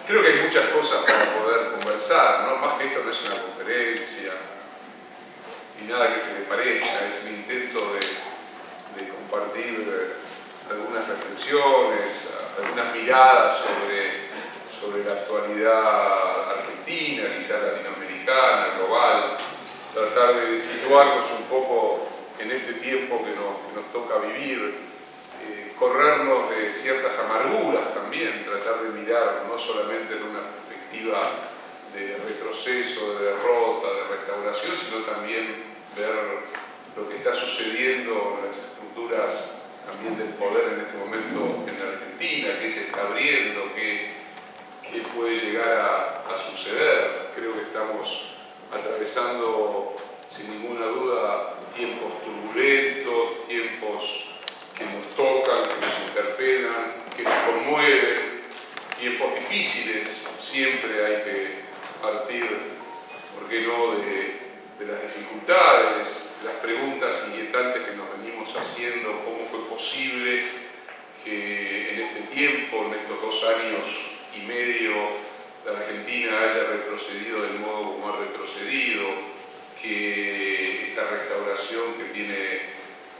Creo que hay muchas cosas para poder conversar, ¿no? Más que esto no es una conferencia, ni nada que se le parezca, es un intento de compartir algunas reflexiones, algunas miradas sobre la actualidad argentina, quizás latinoamericana, global, tratar de situarnos un poco en este tiempo que nos toca vivir, corrernos de ciertas amarguras también, tratar de mirar no solamente de una perspectiva de retroceso, de derrota, de restauración, sino también ver lo que está sucediendo en las estructuras también del poder en este momento en la Argentina, qué se está abriendo, qué puede llegar a suceder. Creo que estamos atravesando sin ninguna duda tiempos turbulentos, tiempos que nos tocan, que nos interpelan, que nos conmueven, tiempos difíciles. Siempre hay que partir, ¿por qué no?, de las dificultades, las preguntas inquietantes que nos venimos haciendo, cómo fue posible que en este tiempo, en estos 2 años y medio, la Argentina haya retrocedido del modo como ha retrocedido, que esta restauración que tiene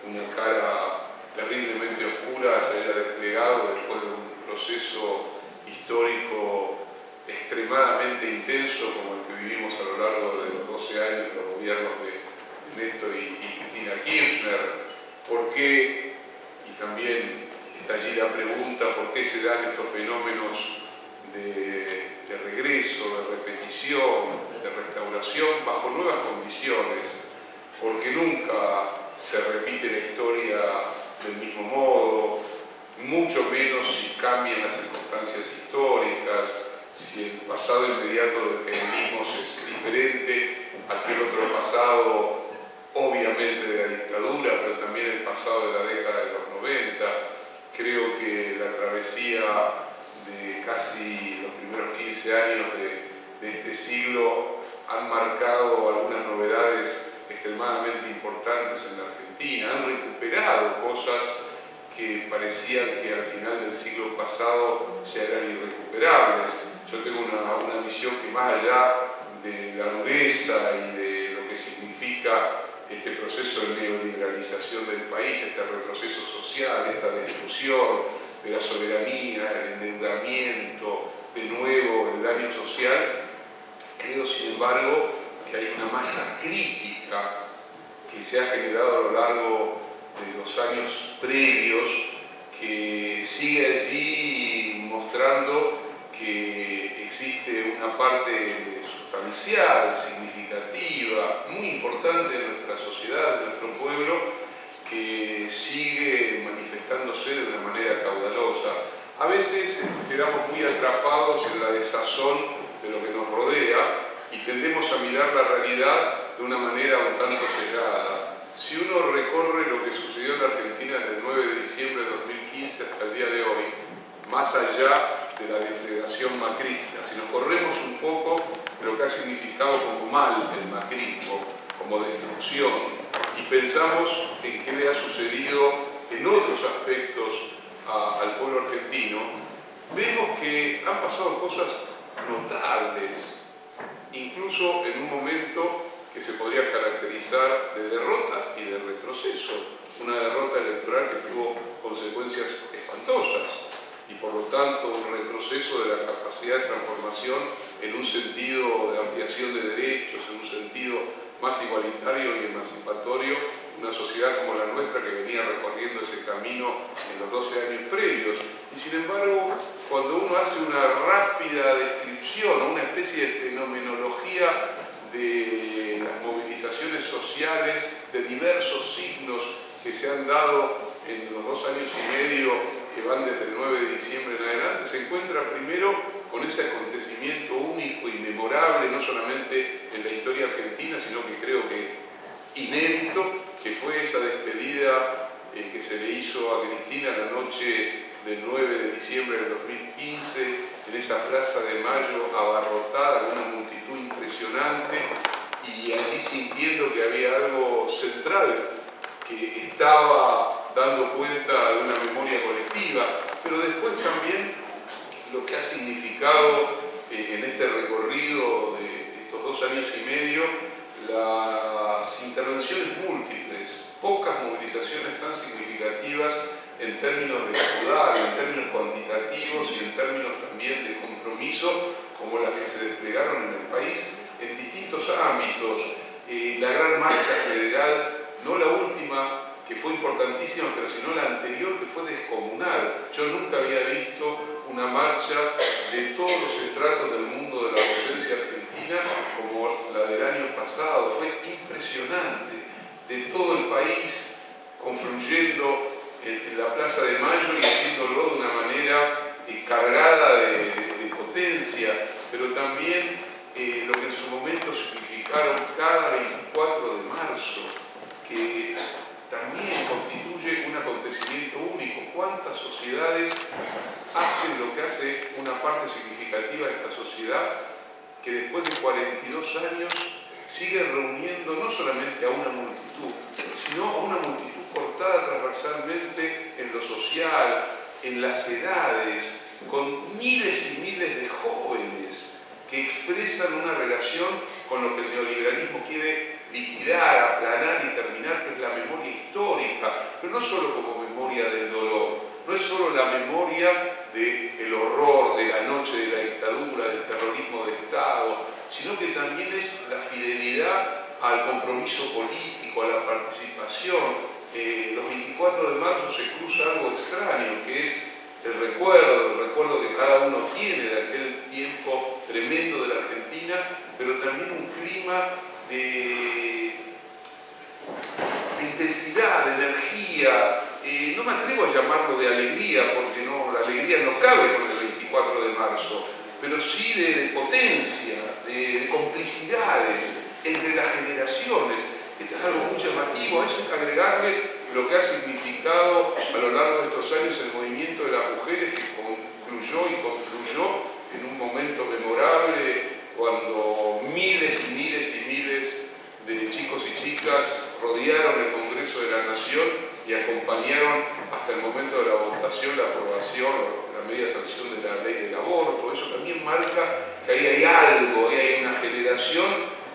una cara terriblemente oscura se haya desplegado después de un proceso histórico extremadamente intenso como el que vivimos a lo largo de los 12 años de los gobiernos de Néstor y Cristina Kirchner. ¿Por qué? Y también está allí la pregunta, ¿por qué se dan estos fenómenos de regreso, de repetición, de restauración bajo nuevas condiciones? Porque nunca se repite la historia del mismo modo, mucho menos si cambian las circunstancias históricas, si el pasado inmediato del que venimos es diferente a aquel otro pasado, obviamente de la dictadura, pero también el pasado de la década de los 90. Creo que la travesía de casi los primeros 15 años de este siglo han marcado algunas novedades extremadamente importantes en la Argentina, han recuperado cosas que parecían que al final del siglo pasado ya eran irrecuperables. Yo tengo una visión que más allá de la dureza y de lo que significa este proceso de neoliberalización del país, este retroceso social, esta destrucción de la soberanía, el endeudamiento, de nuevo el daño social, creo sin embargo que hay una masa crítica que se ha generado a lo largo de los años previos que sigue allí mostrando que existe una parte sustancial, significativa, muy importante en nuestra sociedad, en nuestro pueblo, que sigue manifestándose de una manera caudalosa. A veces quedamos muy atrapados en la desazón de lo que nos rodea y tendemos a mirar la realidad de una manera un tanto cegada. Si uno recorre lo que sucedió en la Argentina desde el 9 de diciembre de 2015 hasta el día de hoy, más allá de la desplegación macrista, si nos corremos un poco de lo que ha significado como mal el macrismo, como destrucción, y pensamos en qué le ha sucedido en otros aspectos al pueblo argentino, vemos que han pasado cosas notables, incluso en un momento que se podría caracterizar de derrota y de retroceso, una derrota electoral que tuvo consecuencias espantosas y por lo tanto un retroceso de la capacidad de transformación en un sentido de ampliación de derechos, en un sentido más igualitario y emancipatorio, una sociedad como la nuestra que venía recorriendo ese camino en los 12 años previos. Y sin embargo, cuando uno hace una rápida descripción o una especie de fenomenología de las movilizaciones sociales de diversos signos que se han dado en los 2 años y medio que van desde el 9 de diciembre en adelante, se encuentra primero con ese acontecimiento único y memorable, no solamente en la historia argentina, sino que creo que inédito, que fue esa despedida que se le hizo a Cristina la noche del 9 de diciembre del 2015, en esa Plaza de Mayo abarrotada, con una multitud impresionante, y allí sintiendo que había algo central que estaba dando cuenta de una memoria colectiva, pero después también lo que ha significado en este recorrido de estos 2 años y medio las intervenciones múltiples, pocas movilizaciones tan significativas en términos de caudal, en términos cuantitativos y en términos también de compromiso, como las que se desplegaron en el país en distintos ámbitos. La gran marcha federal, no la última, que fue importantísima, pero sino la anterior, que fue descomunal. Yo nunca había visto una marcha de todos los estratos del mundo de la docencia argentina como la del año pasado. Fue impresionante, de todo el país confluyendo en la Plaza de Mayo y haciéndolo de una manera cargada de potencia, pero también lo que en su momento significaron cada 24 de marzo, que también constituye un acontecimiento único. ¿Cuántas sociedades hacen lo que hace una parte significativa de esta sociedad, que después de 42 años sigue reuniendo no solamente a una multitud, sino a una multitud cortada transversalmente en lo social, en las edades, con miles y miles de jóvenes que expresan una relación con lo que el neoliberalismo quiere liquidar, aplanar y terminar, que es la memoria histórica, pero no solo como memoria del dolor, no es solo la memoria del horror, de la noche de la dictadura, del terrorismo de Estado, sino que también es la fidelidad al compromiso político, a la participación. Los 24 de marzo se cruza algo extraño, que es el recuerdo que cada uno tiene de aquel tiempo tremendo de la Argentina, pero también un clima de intensidad, de energía. No me atrevo a llamarlo de alegría, porque no, la alegría no cabe con el 24 de marzo, pero sí de potencia, de complicidades entre las generaciones. Esto es algo muy llamativo. A eso hay que agregarle lo que ha significado a lo largo de estos años el movimiento de las mujeres, que concluyó y confluyó en un momento memorable, cuando miles y miles y miles de chicos y chicas rodearon el Congreso de la Nación y acompañaron hasta el momento de la votación, la aprobación o la media sanción de la ley del aborto. Eso también marca que ahí hay algo, ahí hay una generación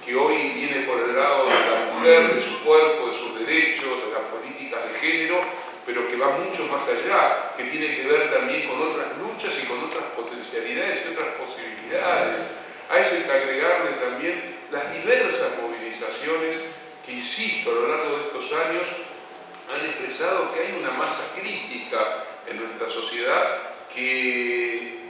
que hoy viene por el lado de la mujer, de su cuerpo, de sus derechos, de las políticas de género, pero que va mucho más allá, que tiene que ver también con otras luchas y con otras potencialidades y otras posibilidades. A eso hay que agregarle también las diversas movilizaciones que, insisto, a lo largo de estos años han expresado que hay una masa crítica en nuestra sociedad que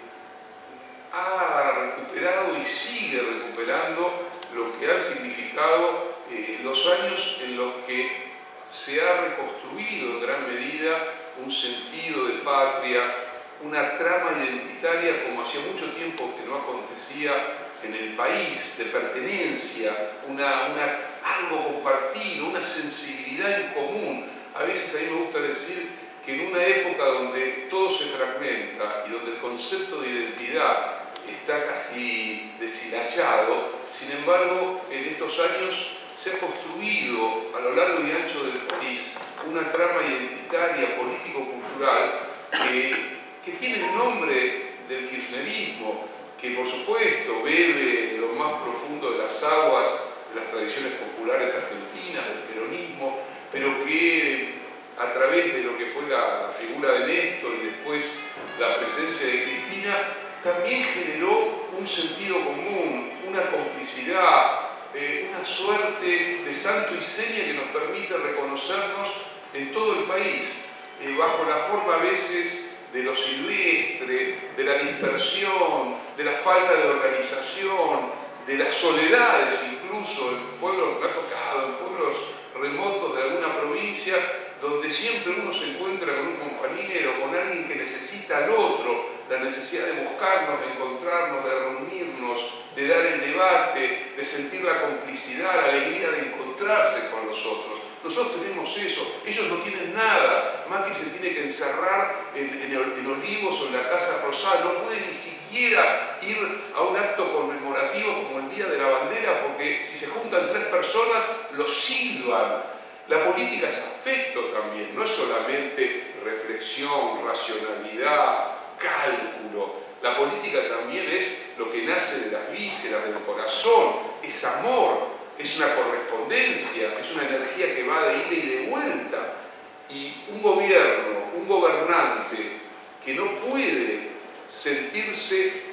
ha recuperado y sigue recuperando lo que han significado los años en los que se ha reconstruido en gran medida un sentido de patria, una trama identitaria como hacía mucho tiempo que no acontecía en el país, de pertenencia, algo compartido, una sensibilidad en común. A veces a mí me gusta decir que en una época donde todo se fragmenta y donde el concepto de identidad está casi deshilachado, sin embargo, en estos años se ha construido a lo largo y ancho del país una trama identitaria, político-cultural, que tiene el nombre del kirchnerismo, que por supuesto bebe de lo más profundo de las aguas de las tradiciones populares argentinas, del peronismo, pero que a través de lo que fue la figura de Néstor y después la presencia de Cristina, también generó un sentido común, una complicidad, una suerte de santo y seña que nos permite reconocernos en todo el país, bajo la forma a veces de lo silvestre, de la dispersión, de la falta de organización, de las soledades incluso en pueblos, me ha tocado, en pueblos remotos de alguna provincia, donde siempre uno se encuentra con un compañero, con alguien que necesita al otro, la necesidad de buscarnos, de encontrarnos, de reunirnos, de dar el debate, de sentir la complicidad, la alegría de encontrarse con los otros. Nosotros tenemos eso, ellos no tienen nada. Macri se tiene que encerrar en Olivos o en la Casa Rosada, no puede ni siquiera ir a un acto conmemorativo como el Día de la Bandera, porque si se juntan 3 personas, lo silban. La política es afecto también, no es solamente reflexión, racionalidad, cálculo. La política también es lo que nace de las vísceras, del corazón, es amor, es una correspondencia, es una energía que va de ida y de vuelta. Y un gobierno, un gobernante que no puede sentirse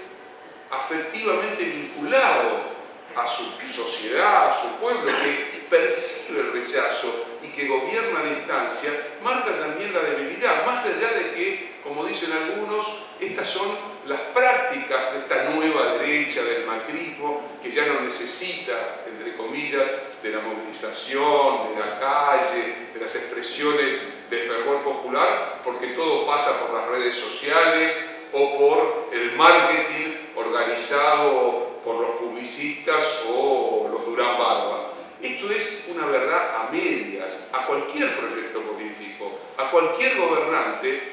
afectivamente vinculado a su sociedad, a su pueblo, que percibe el rechazo y que gobierna a la instancia, marca también la debilidad, más allá de que, como dicen algunos, estas son las prácticas de esta nueva derecha del macrismo, que ya no necesita, entre comillas, de la movilización, de la calle, de las expresiones de fervor popular, porque todo pasa por las redes sociales o por el marketing organizado por los publicistas o los Durán Barba. Esto es una verdad a medias. A cualquier proyecto político, a cualquier gobernante,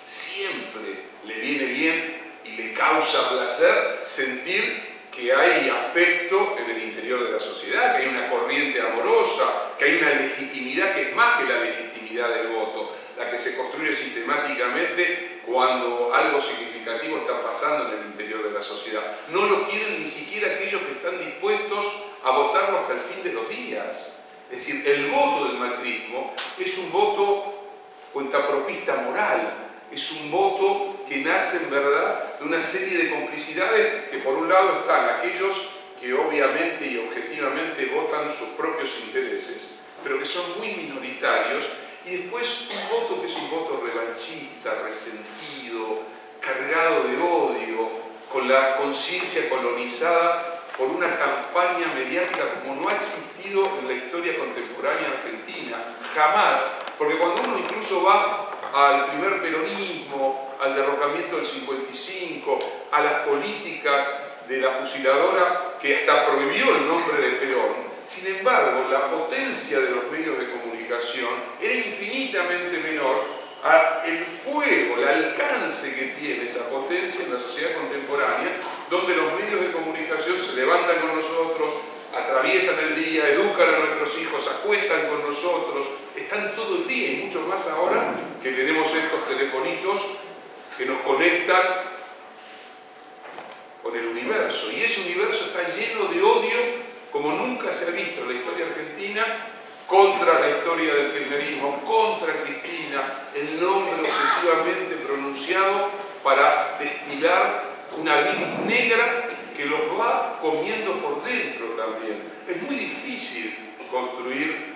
siempre le viene bien y le causa placer sentir que hay afecto en el interior de la sociedad, que hay una corriente amorosa, que hay una legitimidad que es más que la legitimidad del voto, la que se construye sistemáticamente cuando algo significativo está pasando en el interior de la sociedad. No lo quieren ni siquiera aquellos que están dispuestos a votarlo hasta el fin de los días. Es decir, el voto del macrismo es un voto cuentapropista moral, es un voto que nace en verdad de una serie de complicidades que por un lado están aquellos que obviamente y objetivamente votan sus propios intereses, pero que son muy minoritarios, y después un voto que es un voto revanchista, resentido, cargado de odio, con la conciencia colonizada por una campaña mediática como no ha existido en la historia contemporánea argentina, jamás, porque cuando uno incluso va al primer peronismo, al derrocamiento del 55, a las políticas de la fusiladora que hasta prohibió el nombre de Perón, sin embargo, la potencia de los medios de comunicación era infinitamente menor al fuego, el alcance que tiene esa potencia en la sociedad contemporánea, donde los medios de comunicación se levantan con nosotros, atraviesan el día, educan a nuestros hijos, acuestan con nosotros, están todo el día, y mucho más ahora que tenemos estos telefonitos que nos conectan con el universo, y ese universo está lleno de odio como nunca se ha visto en la historia argentina, contra la historia del kirchnerismo, contra Cristina, el nombre obsesivamente pronunciado para destilar una bilis negra que los va comiendo por dentro también. Es muy difícil construir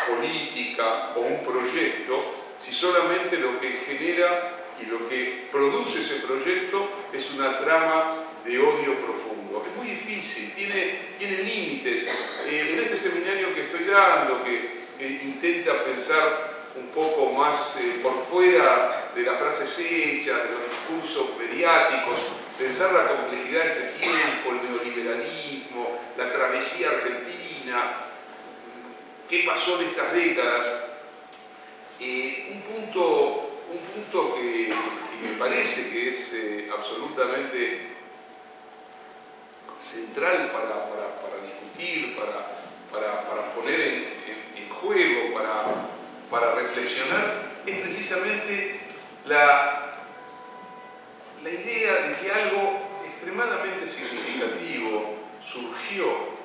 política o un proyecto si solamente lo que genera y lo que produce ese proyecto es una trama de odio profundo. Es muy difícil, tiene límites. En este seminario que estoy dando, que intenta pensar un poco más por fuera de las frases hechas, de los discursos mediáticos, pensar la complejidad de este tiempo, el neoliberalismo, la travesía argentina, qué pasó en estas décadas. Un punto que me parece que es absolutamente central para discutir, para poner en juego, para reflexionar, es precisamente la idea de que algo extremadamente significativo surgió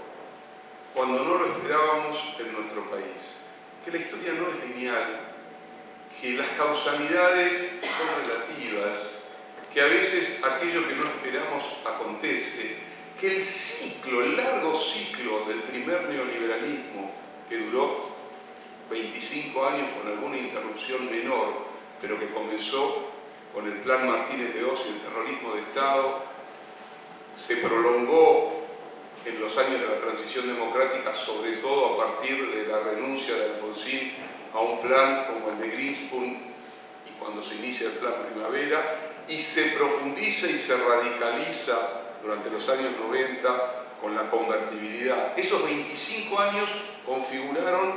cuando no lo esperábamos en nuestro país. Que la historia no es lineal, que las causalidades son relativas, que a veces aquello que no esperamos acontece, que el ciclo, el largo ciclo del primer neoliberalismo, que duró 25 años con alguna interrupción menor, pero que comenzó con el Plan Martínez de Oz y el terrorismo de Estado, se prolongó en los años de la transición democrática, sobre todo a partir de la renuncia de Alfonsín a un plan como el de Greenspan y cuando se inicia el Plan Primavera, y se profundiza y se radicaliza durante los años 90 con la convertibilidad. Esos 25 años configuraron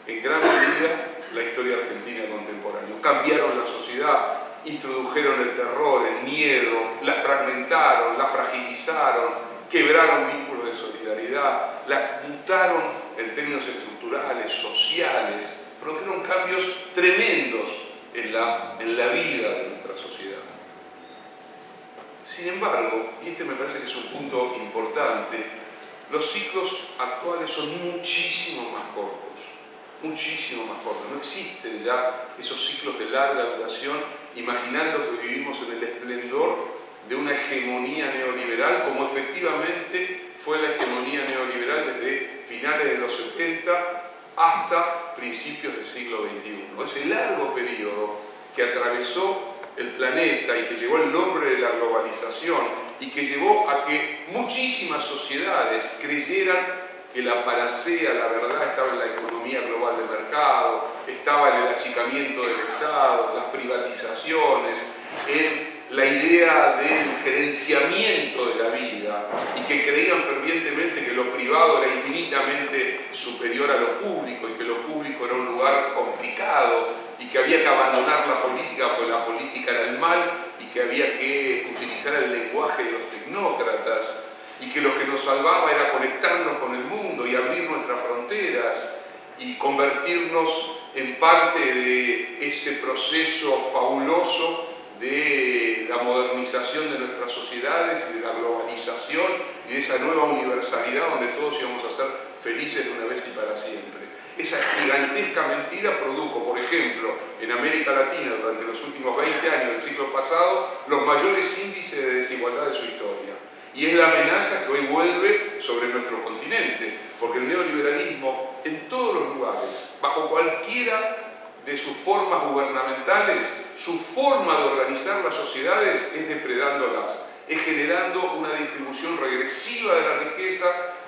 en gran medida la historia argentina contemporánea. Cambiaron la sociedad, introdujeron el terror, el miedo, la fragmentaron, la fragilizaron, quebraron vínculos de solidaridad, la mutaron en términos estructurales, sociales, produjeron cambios tremendos en la vida de nuestra sociedad. Sin embargo, y este me parece que es un punto importante, los ciclos actuales son muchísimo más cortos, muchísimo más cortos. No existen ya esos ciclos de larga duración, imaginando que vivimos en el esplendor de una hegemonía neoliberal, como efectivamente fue la hegemonía neoliberal desde finales de los 70 hasta principios del siglo XXI. Ese largo periodo que atravesó el planeta y que llevó el nombre de la globalización y que llevó a que muchísimas sociedades creyeran que la panacea, la verdad, estaba en la economía global de mercado, estaba en el achicamiento del Estado, en las privatizaciones, en la idea del gerenciamiento de la vida, y que creían fervientemente que lo privado era infinitamente superior a lo público y que lo público era un lugar complicado y que había que abandonar la política porque la política era el mal y que había que utilizar el lenguaje de los tecnócratas y que lo que nos salvaba era conectarnos con el mundo y abrir nuestras fronteras y convertirnos en parte de ese proceso fabuloso de la modernización de nuestras sociedades y de la globalización y de esa nueva universalidad donde todos íbamos a ser felices de una vez y para siempre. Esa gigantesca mentira produjo, por ejemplo, en América Latina durante los últimos 20 años del siglo pasado, los mayores índices de desigualdad de su historia. Y es la amenaza que hoy vuelve sobre nuestro continente, porque el neoliberalismo en todos los lugares, bajo cualquiera de sus formas gubernamentales, su forma de organizar las sociedades es depredándolas, es generando una distribución regresiva de la riqueza,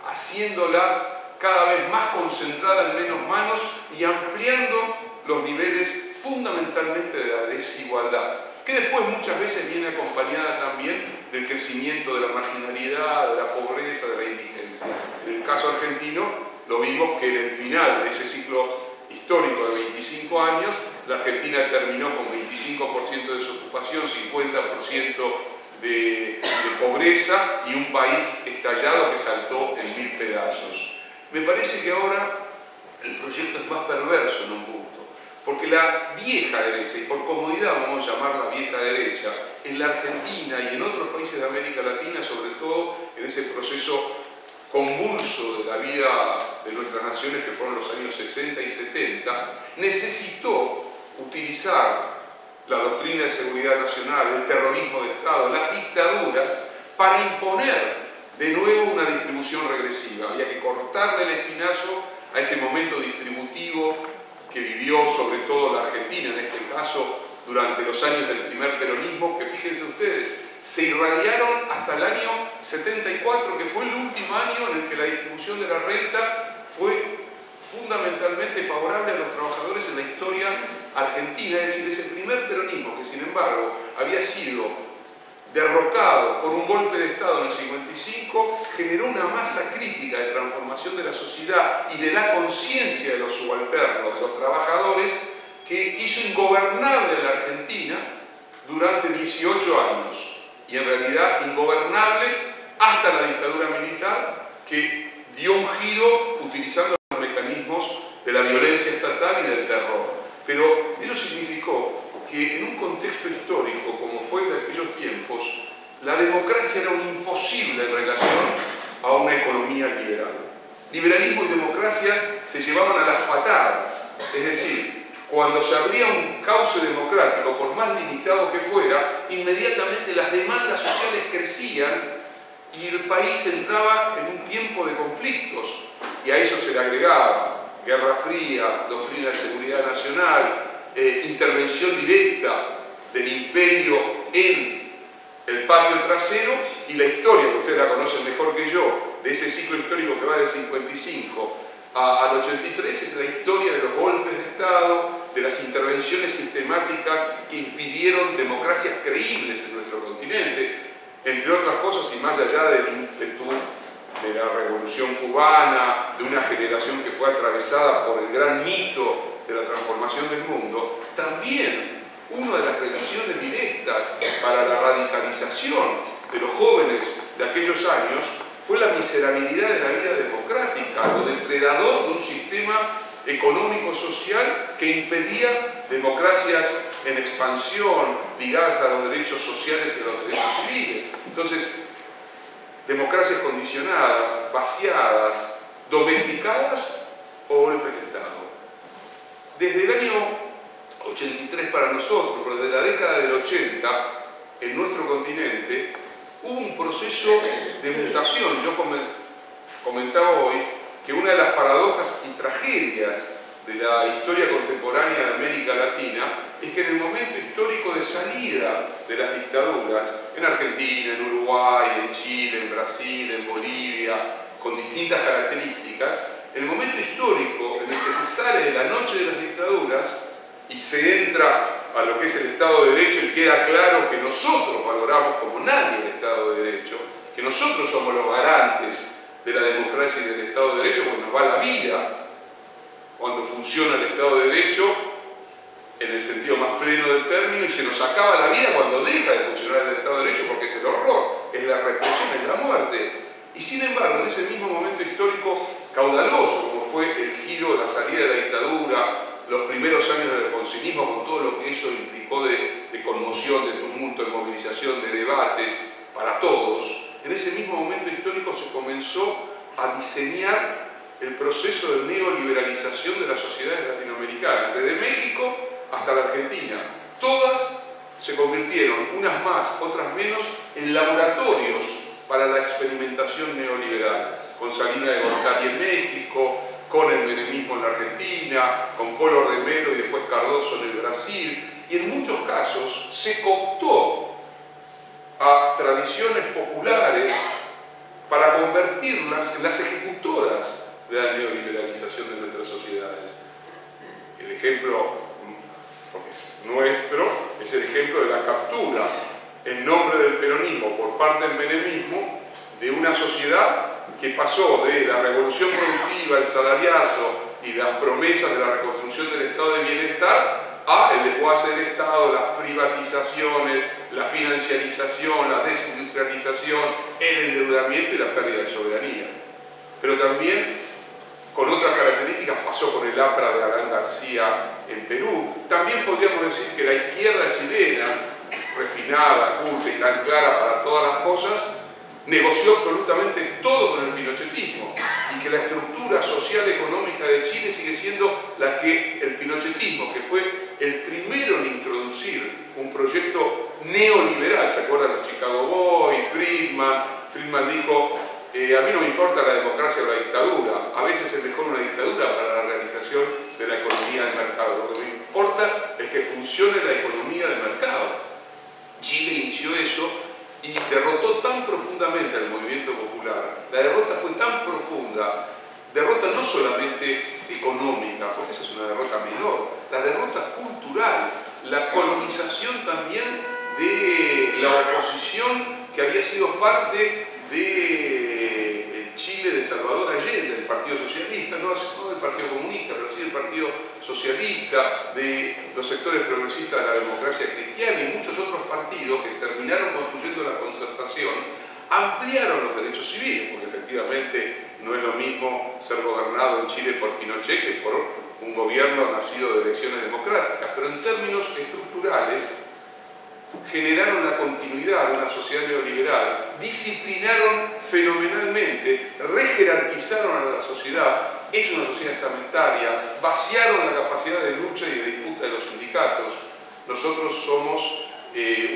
haciéndola cada vez más concentrada en menos manos y ampliando los niveles fundamentalmente de la desigualdad, que después muchas veces viene acompañada también del crecimiento de la marginalidad, de la pobreza, de la indigencia. En el caso argentino lo vimos que en el final de ese ciclo histórico de 25 años, la Argentina terminó con 25% de desocupación, 50% de pobreza y un país estallado que saltó en 1000 pedazos. Me parece que ahora el proyecto es más perverso en un punto, porque la vieja derecha, y por comodidad vamos a llamarla vieja derecha, en la Argentina y en otros países de América Latina, sobre todo en ese proceso convulso de la vida de nuestras naciones que fueron los años 60 y 70, necesitó utilizar la doctrina de seguridad nacional, el terrorismo de Estado, las dictaduras, para imponer de nuevo una distribución regresiva. Había que cortarle el espinazo a ese momento distributivo que vivió sobre todo la Argentina, en este caso durante los años del primer peronismo, que fíjense ustedes, se irradiaron hasta el año 74, que fue el último año en el que la distribución de la renta fue fundamentalmente favorable a los trabajadores en la historia argentina. Es decir, ese primer peronismo que sin embargo había sido derrocado por un golpe de Estado en el 55, generó una masa crítica de transformación de la sociedad y de la conciencia de los subalternos, de los trabajadores, que hizo ingobernable a la Argentina durante 18 años. Y en realidad ingobernable hasta la dictadura militar, que dio un giro utilizando los mecanismos de la violencia estatal y del terror. Pero eso significó que en un contexto histórico como fue de aquellos tiempos, la democracia era un imposible en relación a una economía liberal. Liberalismo y democracia se llevaban a las patadas, es decir, cuando se abría un cauce democrático, por más limitado que fuera, inmediatamente las demandas sociales crecían y el país entraba en un tiempo de conflictos. Y a eso se le agregaba Guerra Fría, doctrina de seguridad nacional, intervención directa del imperio en el patio trasero y la historia, que ustedes la conocen mejor que yo, de ese ciclo histórico que va del 55 al 83, es la historia de los golpes de Estado, de las intervenciones sistemáticas que impidieron democracias creíbles en nuestro continente, entre otras cosas, y más allá del ímpetu de la Revolución Cubana, de una generación que fue atravesada por el gran mito de la transformación del mundo, también una de las relaciones directas para la radicalización de los jóvenes de aquellos años fue la miserabilidad de la vida democrática, o depredador de un sistema económico-social que impedía democracias en expansión, ligadas a los derechos sociales y a los derechos civiles. Entonces, democracias condicionadas, vaciadas, domesticadas o golpes de Estado. Desde el año 83 para nosotros, pero desde la década del 80, en nuestro continente, hubo un proceso de mutación. Yo comentaba hoy que una de las paradojas y tragedias de la historia contemporánea de América Latina es que en el momento histórico de salida de las dictaduras, en Argentina, en Uruguay, en Chile, en Brasil, en Bolivia, con distintas características, el momento histórico en el que se sale de la noche de las dictaduras y se entra a lo que es el Estado de Derecho y queda claro que nosotros valoramos como nadie el Estado de Derecho, que nosotros somos los garantes de la democracia y del Estado de Derecho, porque nos va la vida cuando funciona el Estado de Derecho en el sentido más pleno del término, y se nos acaba la vida cuando deja de funcionar el Estado de Derecho, porque es el horror, es la represión, es la muerte. Y sin embargo, en ese mismo momento histórico caudaloso, como fue el giro, la salida de la dictadura, los primeros años del alfonsinismo, con todo lo que eso implicó de conmoción, de tumulto, de movilización, de debates para todos, en ese mismo momento histórico se comenzó a diseñar el proceso de neoliberalización de las sociedades latinoamericanas, desde México hasta la Argentina. Todas se convirtieron, unas más, otras menos, en laboratorios para la experimentación neoliberal, con Salinas de Gortari en México, con el menemismo en la Argentina, con Collor de Mello y después Cardoso en el Brasil, y en muchos casos se cooptó a tradiciones populares para convertirlas en las ejecutoras de la neoliberalización de nuestras sociedades. El ejemplo, porque es nuestro, es el ejemplo de la captura en nombre del peronismo por parte del menemismo de una sociedad que pasó de la revolución productiva, el salariazo y las promesas de la reconstrucción del estado de bienestar a el desguace del Estado, las privatizaciones, la financiarización, la desindustrialización, el endeudamiento y la pérdida de soberanía. Pero también, con otras características, pasó con el APRA de Alan García en Perú. También podríamos decir que la izquierda chilena, refinada, culta y tan clara para todas las cosas, negoció absolutamente todo con el pinochetismo, y que la estructura social económica de Chile sigue siendo la que el pinochetismo, que fue el primero en introducir un proyecto neoliberal. ¿Se acuerdan los Chicago Boys, Friedman? Friedman dijo, a mí no me importa la democracia o la dictadura, a veces es mejor una dictadura para la realización de la economía de mercado. Lo que me importa es que funcione la economía de mercado. Chile inició eso y derrotó tan profundamente al movimiento popular. La derrota fue tan profunda, derrota no solamente económica, porque esa es una derrota menor, la derrota cultural, la colonización también de la oposición que había sido parte de Chile de Salvador Allende, del Partido Socialista, no del Partido Comunista, pero sí del Partido Socialista, de los sectores progresistas de la democracia cristiana y muchos otros partidos que terminaron construyendo la concertación, ampliaron los derechos civiles, porque efectivamente no es lo mismo ser gobernado en Chile por Pinochet que por un gobierno nacido de elecciones democráticas, pero en términos estructurales generaron la continuidad de una sociedad neoliberal, disciplinaron fenomenalmente, rejerarquizaron a la sociedad, es una sociedad estamentaria, vaciaron la capacidad de lucha y de disputa de los sindicatos. Nosotros somos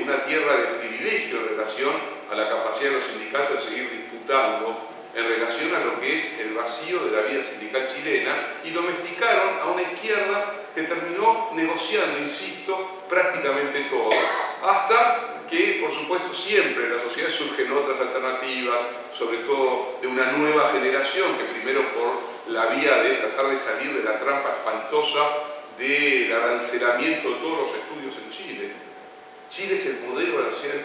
una tierra de privilegio en relación a la capacidad de los sindicatos de seguir disputando en relación a lo que es el vacío de la vida sindical chilena, y domesticaron a una izquierda que terminó negociando, insisto, prácticamente todo, hasta que, por supuesto, siempre en la sociedad surgen otras alternativas, sobre todo de una nueva generación que primero por la vía de tratar de salir de la trampa espantosa del arancelamiento de todos los estudios en Chile. Chile es el modelo de la sociedad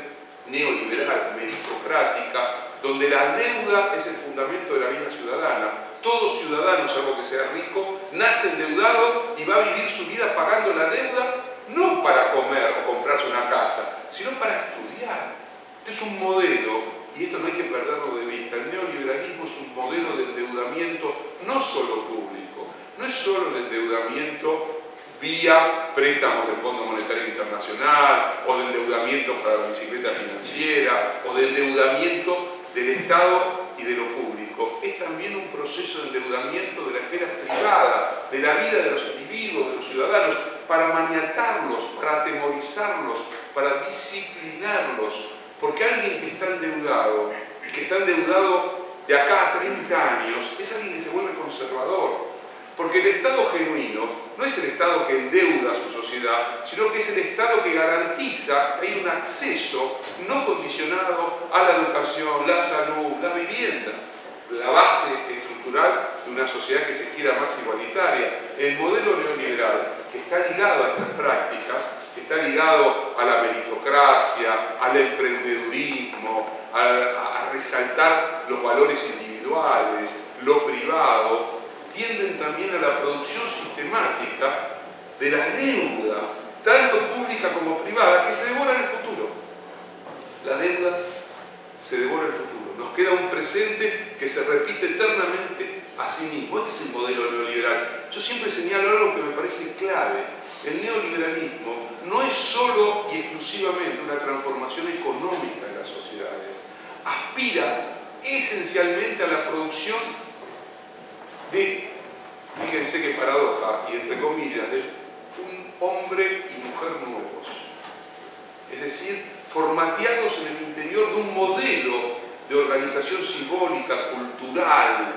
neoliberal, meritocrática, donde la deuda es el fundamento de la vida ciudadana. Todo ciudadano, salvo que sea rico, nace endeudado y va a vivir su vida pagando la deuda, no para comer o comprarse una casa, sino para estudiar. Este es un modelo, y esto no hay que perderlo de vista. El neoliberalismo es un modelo de endeudamiento no solo público, no es solo el endeudamiento vía préstamos del Fondo Monetario Internacional, o de endeudamiento para la bicicleta financiera, o de endeudamiento del Estado y de lo público. Es también un proceso de endeudamiento de la esfera privada, de la vida de los individuos, de los ciudadanos, para maniatarlos, para atemorizarlos, para disciplinarlos. Porque alguien que está endeudado, de acá a 30 años, es alguien que se vuelve conservador. Porque el Estado genuino no es el Estado que endeuda a su sociedad, sino que es el Estado que garantiza que hay un acceso no condicionado a la educación, la salud, la vivienda, la base estructural de una sociedad que se quiera más igualitaria. El modelo neoliberal, que está ligado a estas prácticas, que está ligado a la meritocracia, al emprendedurismo, a resaltar los valores individuales, lo privado, tienden también a la producción sistemática de la deuda, tanto pública como privada, que se devora en el futuro. La deuda se devora en el futuro. Nos queda un presente que se repite eternamente a sí mismo. Este es el modelo neoliberal. Yo siempre señalo algo que me parece clave. El neoliberalismo no es solo y exclusivamente una transformación económica de las sociedades. Aspira esencialmente a la producción de, fíjense qué paradoja, y entre comillas, de un hombre y mujer nuevos. Es decir, formateados en el interior de un modelo de organización simbólica, cultural,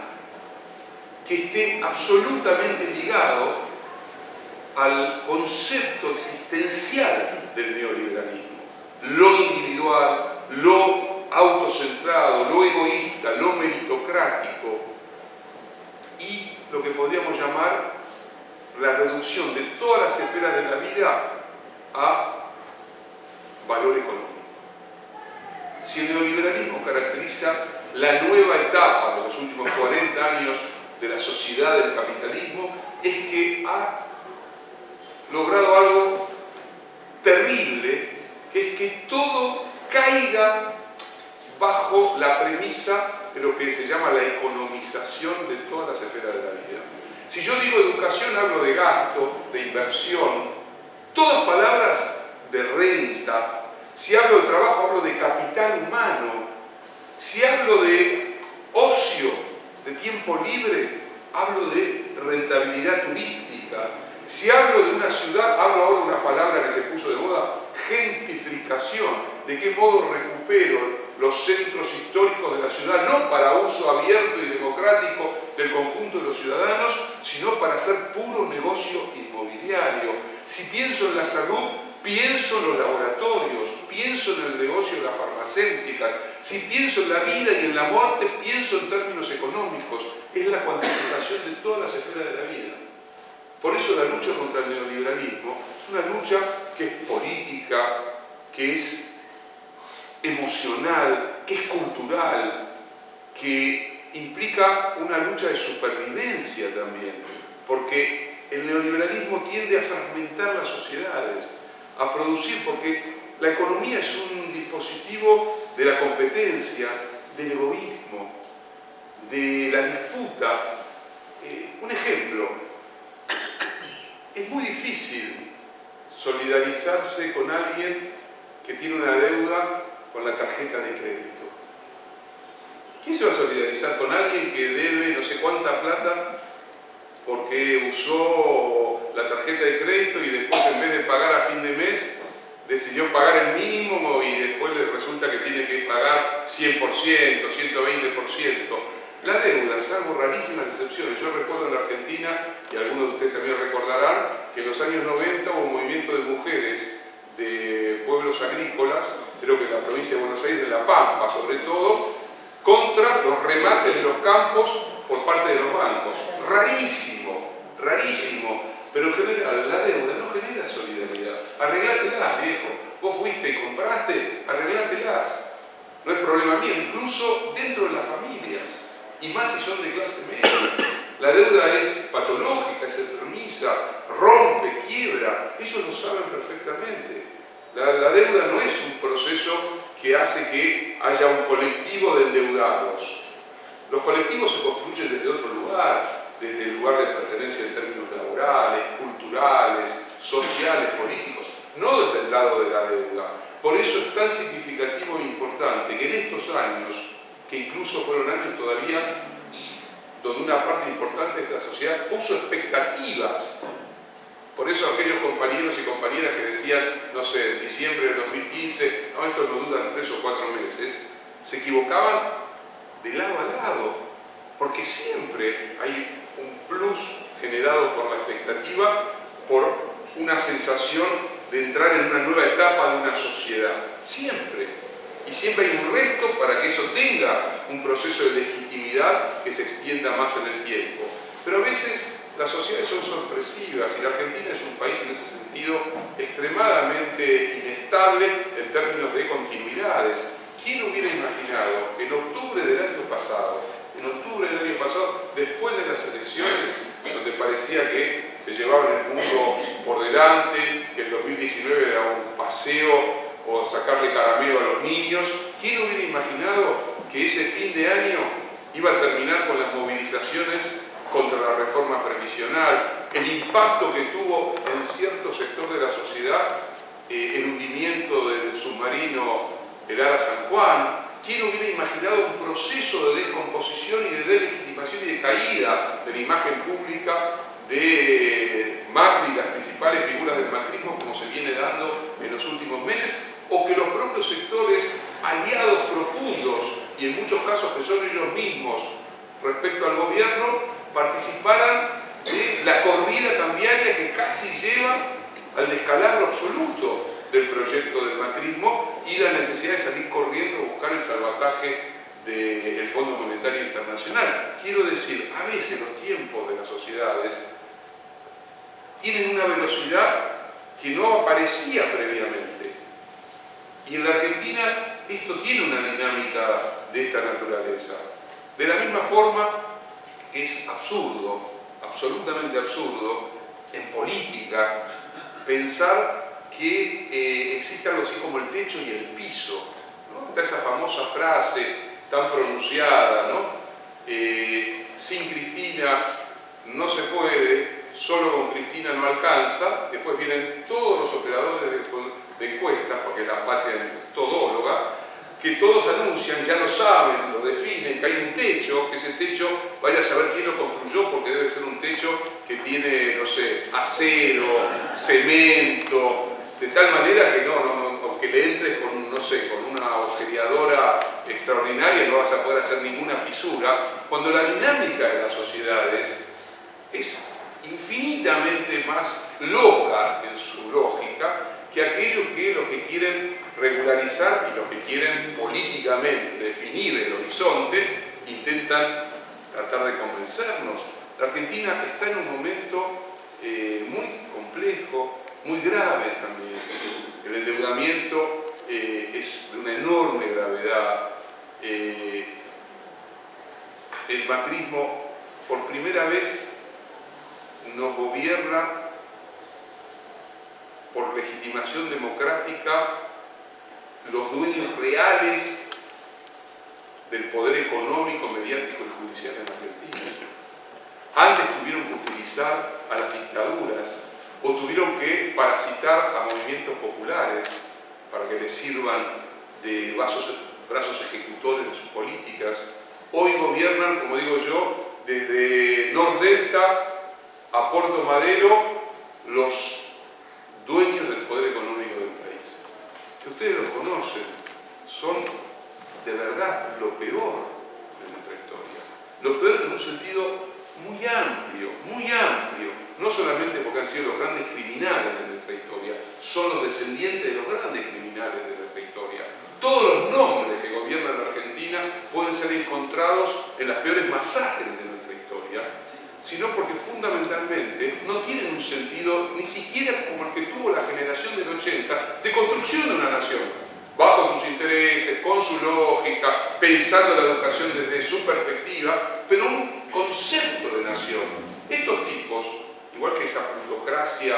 que esté absolutamente ligado al concepto existencial del neoliberalismo. Lo individual, lo autocentrado, lo egoísta, lo meritocrático, y lo que podríamos llamar la reducción de todas las esferas de la vida a valor económico. Si el neoliberalismo caracteriza la nueva etapa de los últimos 40 años de la sociedad del capitalismo, es que ha logrado algo terrible, que es que todo caiga bajo la premisa de lo que se llama la economización de todas las esferas de la vida. Si yo digo educación, hablo de gasto, de inversión, todas palabras de renta. Si hablo de trabajo, hablo de capital humano. Si hablo de ocio, de tiempo libre, hablo de rentabilidad turística. Si hablo de una ciudad, hablo ahora de una palabra que se puso de moda, gentrificación. ¿De qué modo recupero los centros históricos de la ciudad, no para uso abierto y democrático del conjunto de los ciudadanos, sino para hacer puro negocio inmobiliario? Si pienso en la salud, pienso en los laboratorios, pienso en el negocio de las farmacéuticas. Si pienso en la vida y en la muerte, pienso en términos económicos. Es la cuantificación de todas las esferas de la vida. Por eso la lucha contra el neoliberalismo es una lucha que es política, que es emocional, que es cultural, que implica una lucha de supervivencia también, porque el neoliberalismo tiende a fragmentar las sociedades, a producir, porque la economía es un dispositivo de la competencia, del egoísmo, de la disputa. Un ejemplo, es muy difícil solidarizarse con alguien que tiene una deuda con la tarjeta de crédito. ¿Quién se va a solidarizar con alguien que debe no sé cuánta plata porque usó la tarjeta de crédito y después, en vez de pagar a fin de mes, decidió pagar el mínimo y después le resulta que tiene que pagar 100%, 120%? La deuda, salvo rarísimas excepciones. Yo recuerdo en la Argentina, y algunos de ustedes también recordarán, que en los años 90 hubo un movimiento de mujeres de pueblos agrícolas, creo que en la provincia de Buenos Aires, de La Pampa sobre todo, contra los remates de los campos por parte de los bancos. Rarísimo, rarísimo. Pero en general la deuda no genera solidaridad. Arreglátelas, viejo. Vos fuiste y compraste, arreglátelas. No es problema mío, incluso dentro de las familias. Y más si son de clase media. La deuda es patológica, es enfermiza, rompe, quiebra. Ellos lo saben perfectamente. La deuda no es un proceso que hace que haya un colectivo de endeudados. Los colectivos se construyen desde otro lugar, desde el lugar de pertenencia en términos laborales, culturales, sociales, políticos, no desde el lado de la deuda. Por eso es tan significativo e importante que en estos años, que incluso fueron años todavía donde una parte importante de esta sociedad puso expectativas. Por eso aquellos compañeros y compañeras que decían, no sé, en diciembre del 2015, no, esto no duran 3 o 4 meses, se equivocaban de lado a lado, porque siempre hay un plus generado por la expectativa, por una sensación de entrar en una nueva etapa de una sociedad. Siempre. Y siempre hay un reto para que eso tenga un proceso de legitimidad que se extienda más en el tiempo. Pero a veces las sociedades son sorpresivas y la Argentina es un país en ese sentido extremadamente inestable en términos de continuidades. ¿Quién hubiera imaginado en octubre del año pasado, después de las elecciones, donde parecía que se llevaban el mundo por delante, que el 2019 era un paseo o sacarle caramelo a los niños, ¿quién hubiera imaginado que ese fin de año iba a terminar con las movilizaciones contra la reforma previsional, el impacto que tuvo en cierto sector de la sociedad el hundimiento del submarino el Ara San Juan? ¿Quién hubiera imaginado un proceso de descomposición y de delegitimación y de caída de la imagen pública de Macri y las principales figuras del macrismo como se viene dando en los últimos meses? O que los propios sectores aliados profundos, y en muchos casos que son ellos mismos respecto al gobierno, participaran de la corrida cambiaria que casi lleva al descalabro absoluto del proyecto del macrismo y la necesidad de salir corriendo a buscar el salvataje del Fondo Monetario Internacional. Quiero decir, a veces los tiempos de las sociedades tienen una velocidad que no aparecía previamente. Y en la Argentina esto tiene una dinámica de esta naturaleza. De la misma forma que es absurdo, absolutamente absurdo, en política, pensar que existe algo así como el techo y el piso, ¿no? Está esa famosa frase tan pronunciada, ¿no? Sin Cristina no se puede, solo con Cristina no alcanza. Después vienen todos los operadores de encuestas, porque la patria es todóloga, que todos anuncian, ya lo saben, lo definen, que hay un techo, que ese techo, vaya a saber quién lo construyó, porque debe ser un techo que tiene, no sé, acero, cemento, de tal manera que aunque le entres con, no sé, con una agujereadora extraordinaria no vas a poder hacer ninguna fisura, cuando la dinámica de las sociedades es infinitamente más loca en su lógica que aquellos que los que quieren regularizar y los que quieren políticamente definir el horizonte intentan tratar de convencernos. La Argentina está en un momento muy complejo, muy grave también. El endeudamiento es de una enorme gravedad. El macrismo por primera vez nos gobierna por legitimación democrática los dueños reales del poder económico, mediático y judicial en Argentina. Antes tuvieron que utilizar a las dictaduras o tuvieron que parasitar a movimientos populares para que les sirvan de brazos ejecutores de sus políticas. Hoy gobiernan, como digo yo, desde Nordelta a Puerto Madero los dueños del poder económico del país. Que ustedes los conocen, son de verdad lo peor de nuestra historia. Lo peor en un sentido muy amplio, no solamente porque han sido los grandes criminales de nuestra historia, son los descendientes de los grandes criminales de nuestra historia. Todos los nombres que gobiernan la Argentina pueden ser encontrados en las peores masacres de nuestra historia, sino porque fundamentalmente no tienen un sentido ni siquiera como el que tuvo la generación del 80 de construcción de una nación, bajo sus intereses, con su lógica, pensando la educación desde su perspectiva, pero un concepto de nación. Estos tipos, igual que esa plutocracia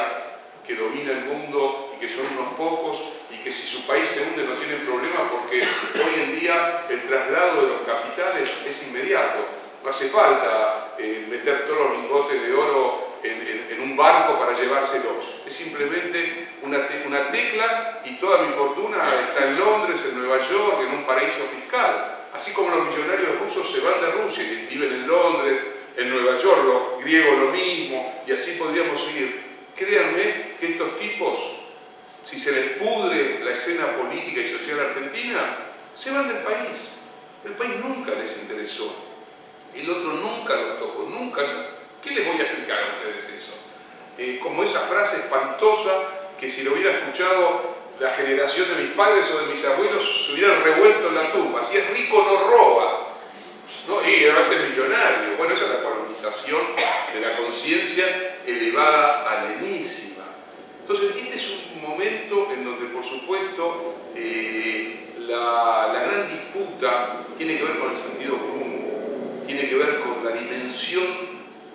que domina el mundo y que son unos pocos y que si su país se hunde no tienen problema porque hoy en día el traslado de los capitales es inmediato. No hace falta meter todos los lingotes de oro en un barco para llevárselos. Es simplemente una tecla y toda mi fortuna está en Londres, en Nueva York, en un paraíso fiscal. Así como los millonarios rusos se van de Rusia y viven en Londres, en Nueva York, los griegos lo mismo, y así podríamos seguir. Créanme que estos tipos, si se les pudre la escena política y social argentina, se van del país. El país nunca les interesó. El otro nunca los tocó, nunca. ¿Qué les voy a explicar a ustedes eso? Como esa frase espantosa que si lo hubiera escuchado la generación de mis padres o de mis abuelos se hubieran revuelto en la tumba. Si es rico no roba, ¿no? Y este es millonario. Bueno, esa es la colonización de la conciencia elevada a la enésima. Entonces, este es un momento en donde, por supuesto, la gran disputa tiene que ver con el sentido común, tiene que ver con la dimensión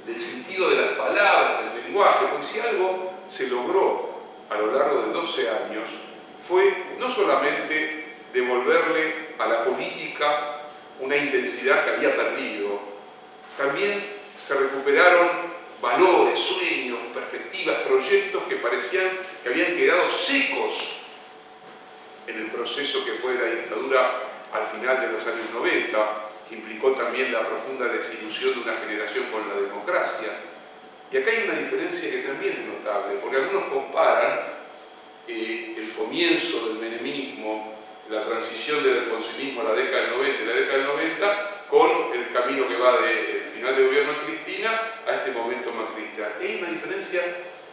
del sentido de las palabras, del lenguaje, porque si algo se logró a lo largo de 12 años fue no solamente devolverle a la política una intensidad que había perdido, también se recuperaron valores, sueños, perspectivas, proyectos que parecían que habían quedado secos en el proceso que fue la dictadura al final de los años 90, que implicó también la profunda desilusión de una generación con la democracia. Y acá hay una diferencia que también es notable, porque algunos comparan el comienzo del menemismo, la transición del alfonsinismo a la década del 90 y la década del 90 con el camino que va del final del gobierno de Cristina a este momento macrista. Hay una diferencia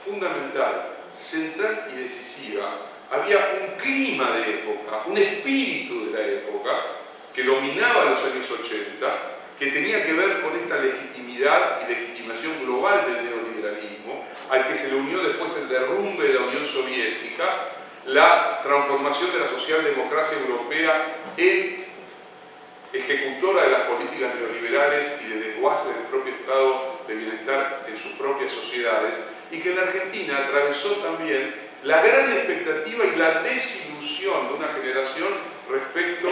fundamental, central y decisiva. Había un clima de época, un espíritu de la época que dominaba los años 80, que tenía que ver con esta legitimidad y legitimación global del neoliberalismo, al que se le unió después el derrumbe de la Unión Soviética, la transformación de la socialdemocracia europea en ejecutora de las políticas neoliberales y de desguace del propio estado de bienestar en sus propias sociedades, y que en la Argentina atravesó también la gran expectativa y la desilusión de una generación respecto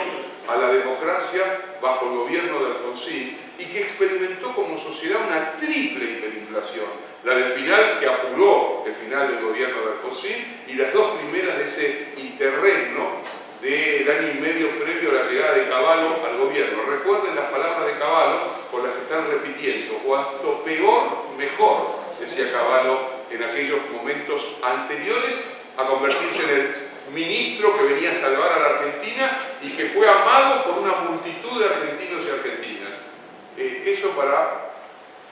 a la democracia bajo el gobierno de Alfonsín, y que experimentó como sociedad una triple hiperinflación, la del final que apuró el final del gobierno de Alfonsín y las dos primeras de ese interregno del año y medio previo a la llegada de Cavallo al gobierno. Recuerden las palabras de Cavallo, pues las están repitiendo. Cuanto peor, mejor, decía Cavallo en aquellos momentos anteriores a convertirse en el ministro que venía a salvar a la Argentina y que fue amado por una multitud de argentinos y argentinas. Eso para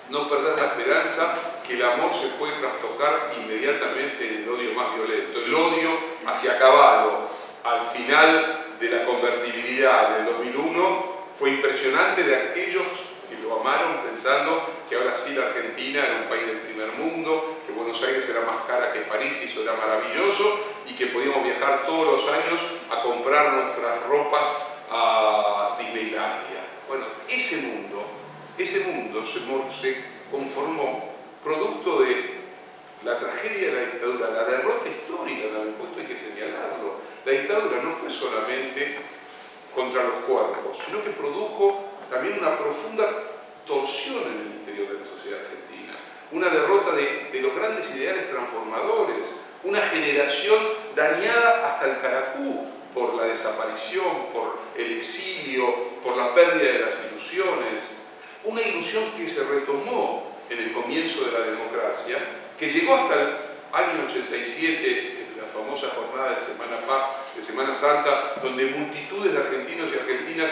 no perder la esperanza que el amor se puede trastocar inmediatamente en el odio más violento. El odio hacia Cavallo al final de la convertibilidad del 2001 fue impresionante, de aquellos que lo amaron pensando que ahora sí la Argentina era un país del primer mundo, que Buenos Aires era más cara que París y eso era maravilloso, y que podíamos viajar todos los años a comprar nuestras ropas a Disneylandia. Bueno, ese mundo se conformó producto de la tragedia de la dictadura, la derrota histórica, también puesto hay que señalarlo. La dictadura no fue solamente contra los cuerpos, sino que produjo también una profunda torsión en el interior de la sociedad argentina, una derrota de los grandes ideales transformadores, una generación dañada hasta el caracú por la desaparición, por el exilio, por la pérdida de las ilusiones, una ilusión que se retomó en el comienzo de la democracia, que llegó hasta el año 87, la famosa jornada de Semana Santa, donde multitudes de argentinos y argentinas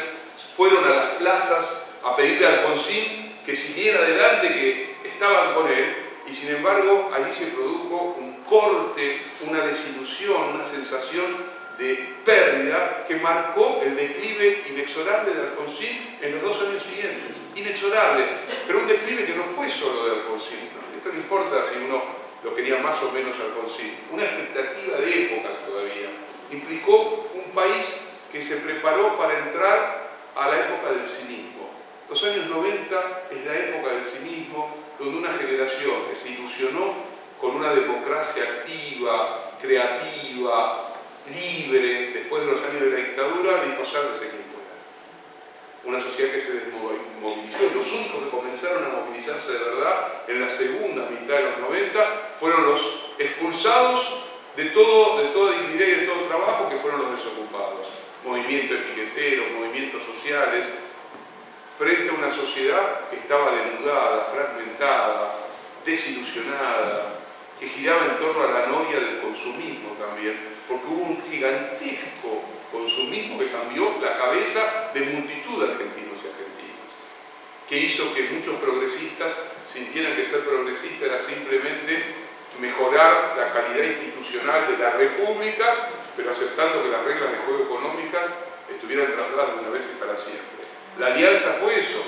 fueron a las plazas a pedirle a Alfonsín que siguiera adelante, que estaban con él, y sin embargo allí se produjo un corte, una desilusión, una sensación de pérdida que marcó el declive inexorable de Alfonsín en los 2 años siguientes. Inexorable, pero un declive que no fue solo de Alfonsín, ¿no? Esto no importa si uno lo quería más o menos Alfonsín. Una expectativa de época todavía. Implicó un país que se preparó para entrar a la época del cinismo. Los años 90 es la época del cinismo, donde una generación que se ilusionó con una democracia activa, creativa, libre, después de los años de la dictadura, le dijo: sálvese quien pueda. una sociedad que se desmovilizó. Y los únicos que comenzaron a movilizarse de verdad en la segunda mitad de los 90 fueron los expulsados de toda dignidad y de todo trabajo, que fueron los desocupados. Movimientos piqueteros, movimientos sociales, frente a una sociedad que estaba denudada, fragmentada, desilusionada, que giraba en torno a la noria del consumismo también, porque hubo un gigantesco consumismo que cambió la cabeza de multitud de argentinos y argentinas, que hizo que muchos progresistas sintieran que ser progresista era simplemente mejorar la calidad institucional de la República, pero aceptando que las reglas de juego económicas estuvieran trazadas de una vez y para siempre. La alianza fue eso.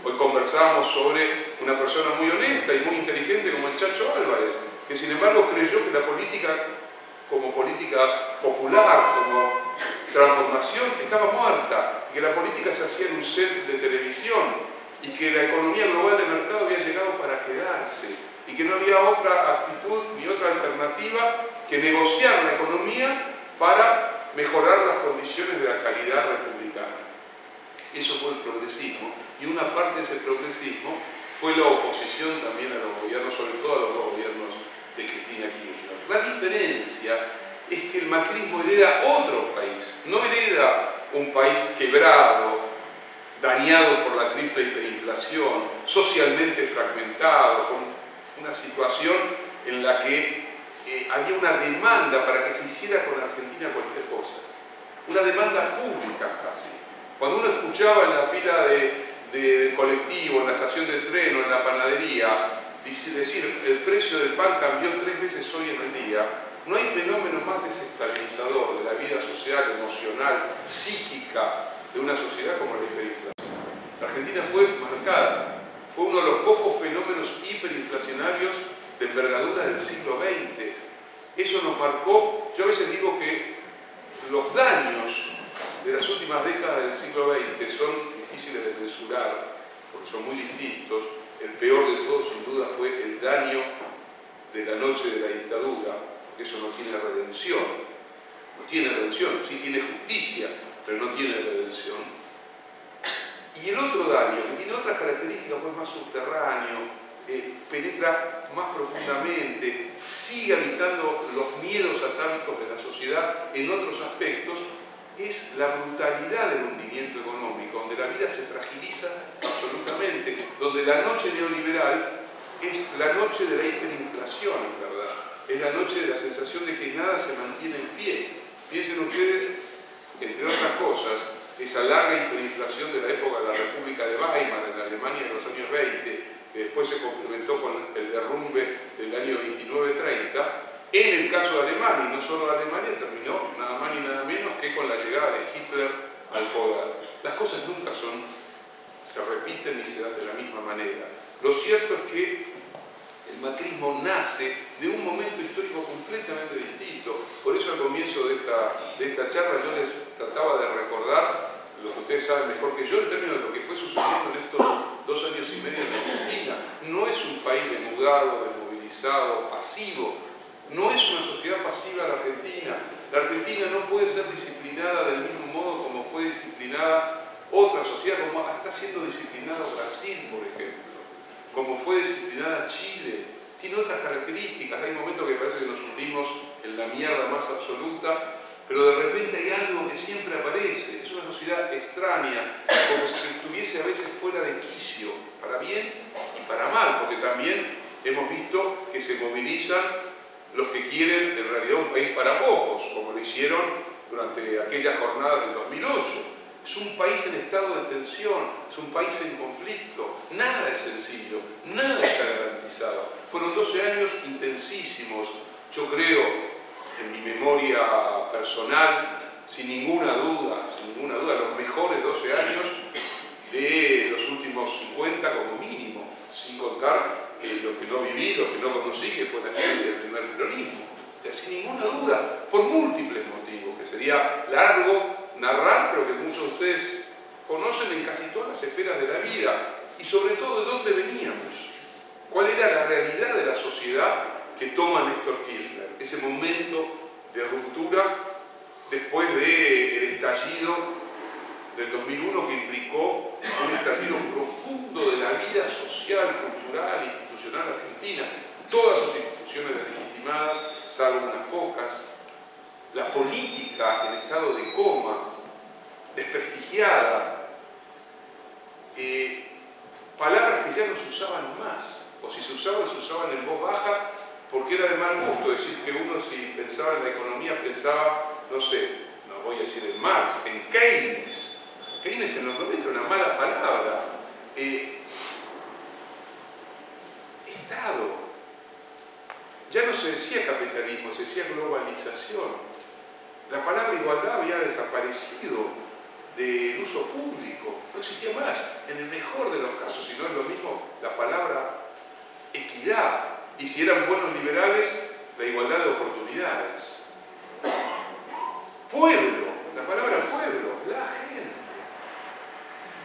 Hoy conversábamos sobre una persona muy honesta y muy inteligente como el Chacho Álvarez, que sin embargo creyó que la política, como política popular, como transformación, estaba muerta, y que la política se hacía en un set de televisión, y que la economía global del mercado había llegado para quedarse, y que no había otra actitud ni otra alternativa que negociar la economía para mejorar las condiciones de la calidad republicana. Eso fue el progresismo, y una parte de ese progresismo fue la oposición también a los gobiernos, sobre todo a los dos gobiernos de Cristina Kirchner. La diferencia es que el macrismo hereda otro país, no hereda un país quebrado, dañado por la triple hiperinflación, socialmente fragmentado, con una situación en la que había una demanda para que se hiciera con Argentina cualquier cosa, una demanda pública casi. Cuando uno escuchaba en la fila de colectivo, en la estación de tren o en la panadería, decir el precio del pan cambió 3 veces hoy en el día, no hay fenómeno más desestabilizador de la vida social, emocional, psíquica de una sociedad como la hiperinflación. La Argentina fue marcada, fue uno de los pocos fenómenos hiperinflacionarios de envergadura del siglo XX. Eso nos marcó. Yo a veces digo que los daños de las últimas décadas del siglo XX son difíciles de mensurar, porque son muy distintos. El peor de todos, sin duda, fue el daño de la noche de la dictadura, porque eso no tiene redención. No tiene redención, sí tiene justicia, pero no tiene redención. Y el otro daño, que tiene otras características, pues más subterráneo, penetra más profundamente, sigue habitando los miedos atávicos de la sociedad en otros aspectos, es la brutalidad del hundimiento económico, donde la vida se fragiliza absolutamente, donde la noche neoliberal es la noche de la hiperinflación, en verdad. Es la noche de la sensación de que nada se mantiene en pie. Piensen ustedes, entre otras cosas, esa larga hiperinflación de la época de la República de Weimar, en Alemania de los años 20, que después se complementó con el derrumbe del año 29-30, en el caso de Alemania, y no solo de Alemania, terminó nada más ni nada menos que con la llegada de Hitler al poder. Las cosas nunca se repiten ni se dan de la misma manera. Lo cierto es que el macrismo nace de un momento histórico completamente distinto. Por eso al comienzo de esta charla yo les trataba de recordar lo que ustedes saben mejor que yo en términos de lo que fue sucediendo en estos 2 años y medio en Argentina. No es un país desnudado, desmovilizado, pasivo. No es una sociedad pasiva la Argentina. La Argentina no puede ser disciplinada del mismo modo como fue disciplinada otra sociedad, como está siendo disciplinado Brasil, por ejemplo, como fue disciplinada Chile. Tiene otras características. Hay momentos que parece que nos hundimos en la mierda más absoluta, pero de repente hay algo que siempre aparece. Es una sociedad extraña, como si estuviese a veces fuera de quicio, para bien y para mal, porque también hemos visto que se movilizan los que quieren en realidad un país para pocos, como lo hicieron durante aquellas jornadas del 2008. Es un país en estado de tensión, es un país en conflicto, nada es sencillo, nada está garantizado. Fueron 12 años intensísimos, yo creo, en mi memoria personal, sin ninguna duda, los mejores 12 años de los últimos 50 como mínimo, sin contar lo que no viví, lo que no conocí, que fue la experiencia del primer peronismo. O sea, sin ninguna duda, por múltiples motivos, que sería largo narrar, pero que muchos de ustedes conocen en casi todas las esferas de la vida, y sobre todo de dónde veníamos, cuál era la realidad de la sociedad que toma Néstor Kirchner, ese momento de ruptura después del estallido del 2001 que implicó un estallido profundo de la vida social, cultural, institucional argentina, todas sus instituciones deslegitimadas, salvo unas pocas, la política en estado de coma, desprestigiada, palabras que ya no se usaban más, o si se usaban en voz baja, porque era de mal gusto decir que uno, si pensaba en la economía, pensaba, no sé, no voy a decir en Marx, en Keynes. Keynes en los 90 era una mala palabra. Estado. Ya no se decía capitalismo, se decía globalización. La palabra igualdad había desaparecido del uso público, no existía más. En el mejor de los casos, si no es lo mismo, la palabra equidad. Y si eran buenos liberales, la igualdad de oportunidades. Pueblo, la palabra pueblo, la gente.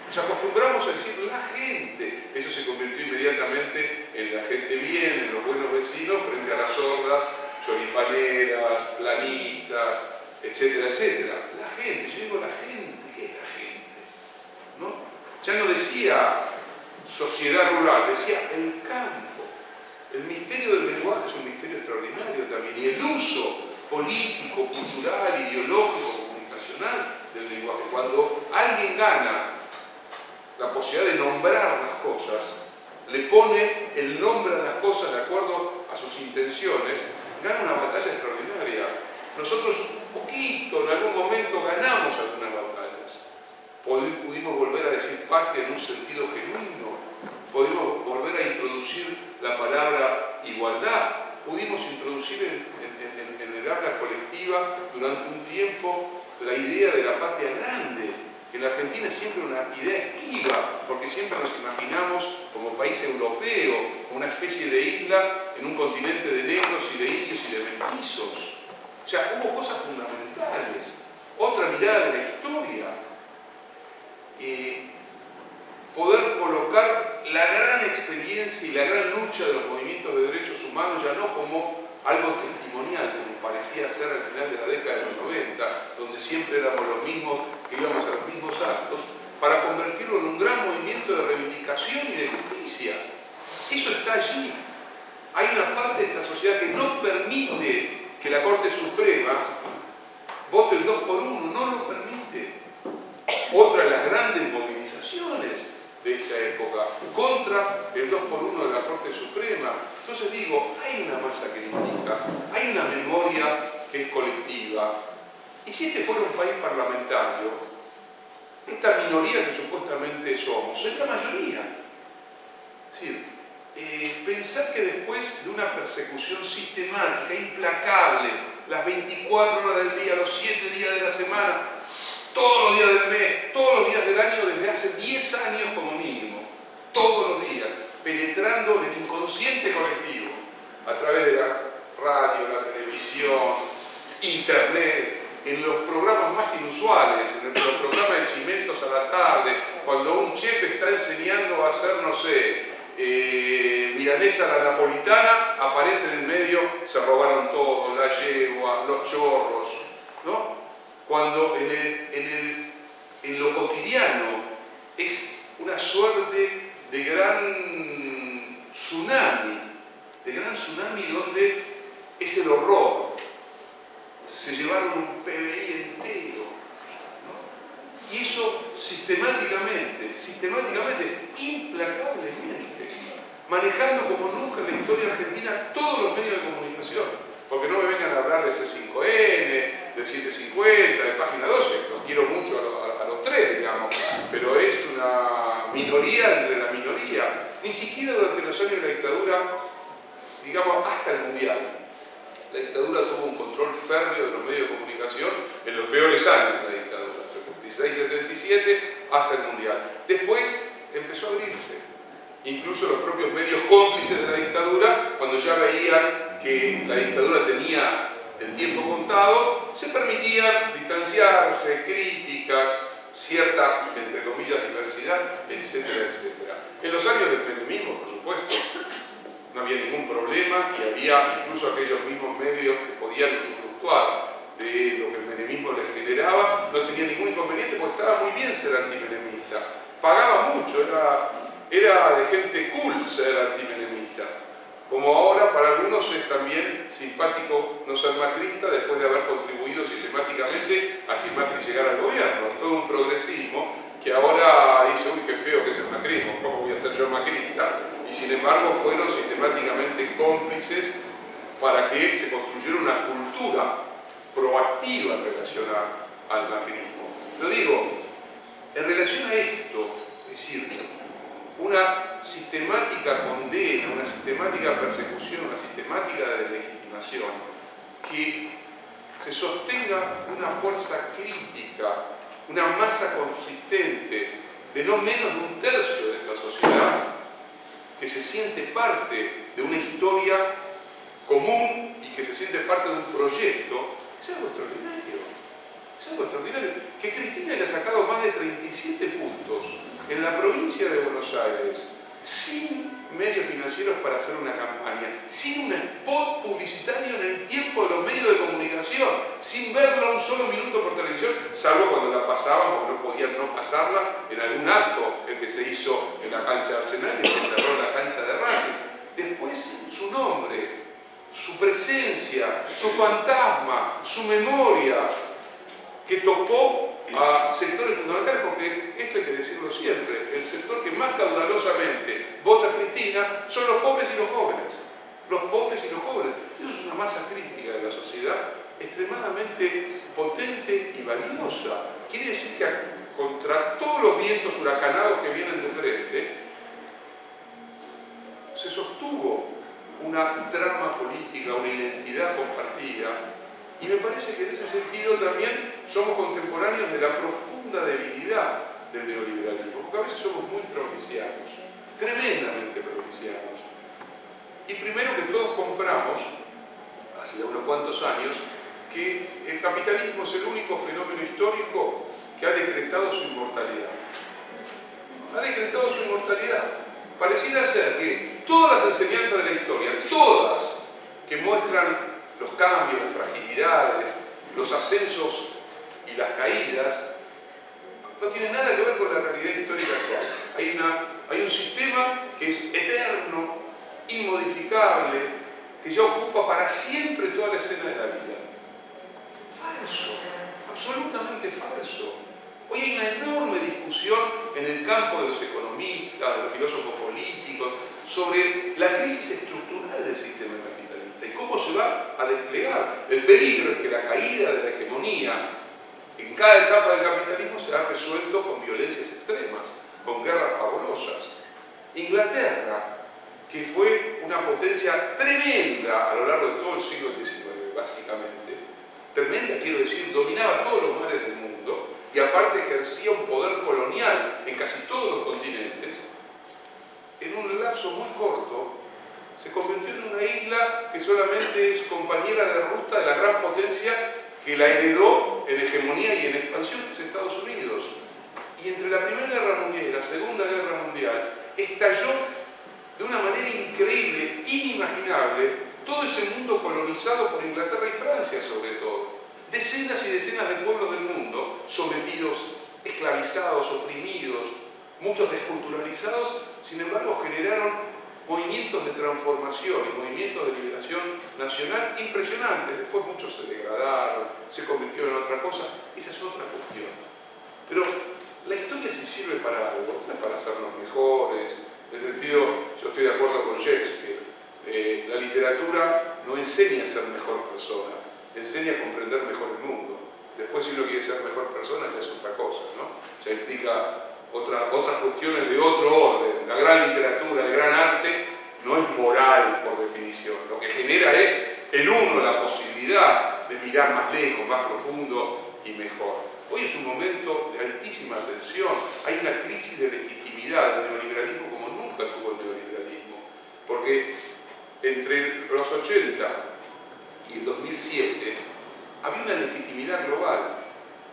Nos acostumbramos a decir la gente. Eso se convirtió inmediatamente en la gente bien, en los buenos vecinos, frente a las sordas, choripaneras, planistas, etcétera, etcétera. La gente, yo digo la gente, ¿qué es la gente? ¿No? Ya no decía sociedad rural, decía el campo. El misterio del lenguaje es un misterio extraordinario también, y el uso político, cultural, ideológico, comunicacional del lenguaje. Cuando alguien gana la posibilidad de nombrar las cosas, le pone el nombre a las cosas de acuerdo a sus intenciones, gana una batalla extraordinaria. Nosotros un poquito, en algún momento, ganamos algunas batallas. Pudimos volver a decir patria en un sentido genuino, pudimos volver a introducir la palabra igualdad, pudimos introducir en el habla colectiva durante un tiempo la idea de la patria grande, que en la Argentina es siempre una idea esquiva, porque siempre nos imaginamos como país europeo, como una especie de isla en un continente de negros y de indios y de mestizos. O sea, hubo cosas fundamentales, otra mirada de la historia. Poder colocar la gran experiencia y la gran lucha de los movimientos de derechos humanos ya no como algo testimonial, como parecía ser al final de la década de los 90, donde siempre éramos los mismos que íbamos a los mismos actos, para convertirlo en un gran movimiento de reivindicación y de justicia. Eso está allí. Hay una parte de esta sociedad que no permite que la Corte Suprema vote el 2 por 1, no lo permite. Otra de las grandes movilizaciones de esta época contra el 2 por 1 de la Corte Suprema. Entonces digo, hay una masa crítica, hay una memoria que es colectiva. Y si este fuera un país parlamentario, esta minoría que supuestamente somos, sería mayoría. Es decir, pensar que después de una persecución sistemática, implacable, las 24 horas del día, los 7 días de la semana, todos los días del mes, todos los días del año, desde hace 10 años como mínimo, todos los días, penetrando en el inconsciente colectivo, a través de la radio, la televisión, internet, en los programas más inusuales, en los programas de chimentos a la tarde, cuando un chef está enseñando a hacer, no sé, milanesa a la napolitana, aparece en el medio, se robaron todo, la yegua, los chorros, ¿no? Cuando en lo cotidiano es una suerte de gran tsunami donde es el horror. Se llevaron un PBI entero, ¿no? Y eso sistemáticamente, implacablemente, manejando como nunca en la historia argentina todos los medios de comunicación. Porque no me vengan a hablar de C5N, de 750, de Página 12, los quiero mucho a los tres, digamos, pero es una minoría entre la minoría. Ni siquiera durante los años de la dictadura, digamos, hasta el Mundial. La dictadura tuvo un control férreo de los medios de comunicación en los peores años de la dictadura, 76-77, hasta el Mundial. Después empezó a abrirse. Incluso los propios medios cómplices de la dictadura, cuando ya veían que la dictadura tenía el tiempo contado, se permitían distanciarse, críticas, cierta, entre comillas, diversidad, etcétera, etcétera. En los años del menemismo, por supuesto, no había ningún problema y había incluso aquellos mismos medios que podían usufructuar de lo que el menemismo les generaba, no tenía ningún inconveniente porque estaba muy bien ser macrista después de haber contribuido sistemáticamente a que Macri llegara al gobierno. Todo un progresismo que ahora dice, uy, qué feo que es el macrismo, ¿cómo voy a ser yo macrista? Y sin embargo fueron sistemáticamente cómplices para que se construyera una cultura proactiva en relación al macrismo. Lo digo, en relación a esto, es decir, una sistemática condena, una sistemática persecución, una sistemática de deslegitimación, que se sostenga una fuerza crítica, una masa consistente de no menos de un tercio de esta sociedad, que se siente parte de una historia común y que se siente parte de un proyecto, es algo extraordinario. Es algo extraordinario. Que Cristina haya sacado más de 37 puntos en la provincia de Buenos Aires, sin medios financieros para hacer una campaña, sin un spot publicitario en el tiempo de los medios de comunicación, sin verla un solo minuto por televisión, salvo cuando la pasaban, porque no podían no pasarla en algún acto, el que se hizo en la cancha de Arsenal, el que cerró la cancha de Racing. Después su nombre, su presencia, su fantasma, su memoria, que tocó a sectores fundamentales, porque esto hay que decirlo siempre, el sector que más caudalosamente vota a Cristina son los pobres y los jóvenes. Los pobres y los jóvenes. Eso es una masa crítica de la sociedad extremadamente potente y valiosa. Quiere decir que contra todos los vientos huracanados que vienen de frente, se sostuvo una trama política, una identidad compartida. Y me parece que en ese sentido también somos contemporáneos de la profunda debilidad del neoliberalismo, porque a veces somos muy provincianos, tremendamente provincianos. Y primero que todos compramos, hace unos cuantos años, que el capitalismo es el único fenómeno histórico que ha decretado su inmortalidad. Ha decretado su inmortalidad. Pareciera ser que todas las enseñanzas de la historia, todas, que muestran los cambios, las fragilidades, los ascensos y las caídas, no tienen nada que ver con la realidad histórica actual. Hay un sistema que es eterno, inmodificable, que ya ocupa para siempre toda la escena de la vida. Falso, absolutamente falso. Hoy hay una enorme discusión en el campo de los economistas, de los filósofos políticos, sobre la crisis estructural del sistema capitalista y cómo se va a desplegar. El peligro es que la caída de la hegemonía en cada etapa del capitalismo se ha resuelto con violencias extremas, con guerras pavorosas. Inglaterra, que fue una potencia tremenda a lo largo de todo el siglo XIX, básicamente, tremenda, quiero decir, dominaba todos los mares del mundo y aparte ejercía un poder colonial en casi todos los continentes, en un lapso muy corto se convirtió en una isla que solamente es compañera de ruta de la gran potencia que la heredó en hegemonía y en expansión, que es Estados Unidos. Y entre la Primera Guerra Mundial y la Segunda Guerra Mundial estalló de una manera increíble, inimaginable, todo ese mundo colonizado por Inglaterra y Francia sobre todo. Decenas y decenas de pueblos del mundo sometidos, esclavizados, oprimidos, muchos desculturalizados, sin embargo generaron movimientos de transformación y movimientos de liberación nacional impresionantes. Después muchos se degradaron, se convirtieron en otra cosa, esa es otra cuestión. Pero la historia sí sirve para algo, no es para hacernos mejores. En ese sentido, yo estoy de acuerdo con Shakespeare. La literatura no enseña a ser mejor persona, enseña a comprender mejor el mundo. Después, si uno quiere ser mejor persona, ya es otra cosa, ¿no? Ya implica otras cuestiones de otro orden. La gran literatura, el gran arte, no es moral por definición. Lo que genera es en uno la posibilidad de mirar más lejos, más profundo y mejor. Hoy es un momento de altísima tensión. Hay una crisis de legitimidad del neoliberalismo como nunca tuvo el neoliberalismo. Porque entre los 80 y el 2007 había una legitimidad global.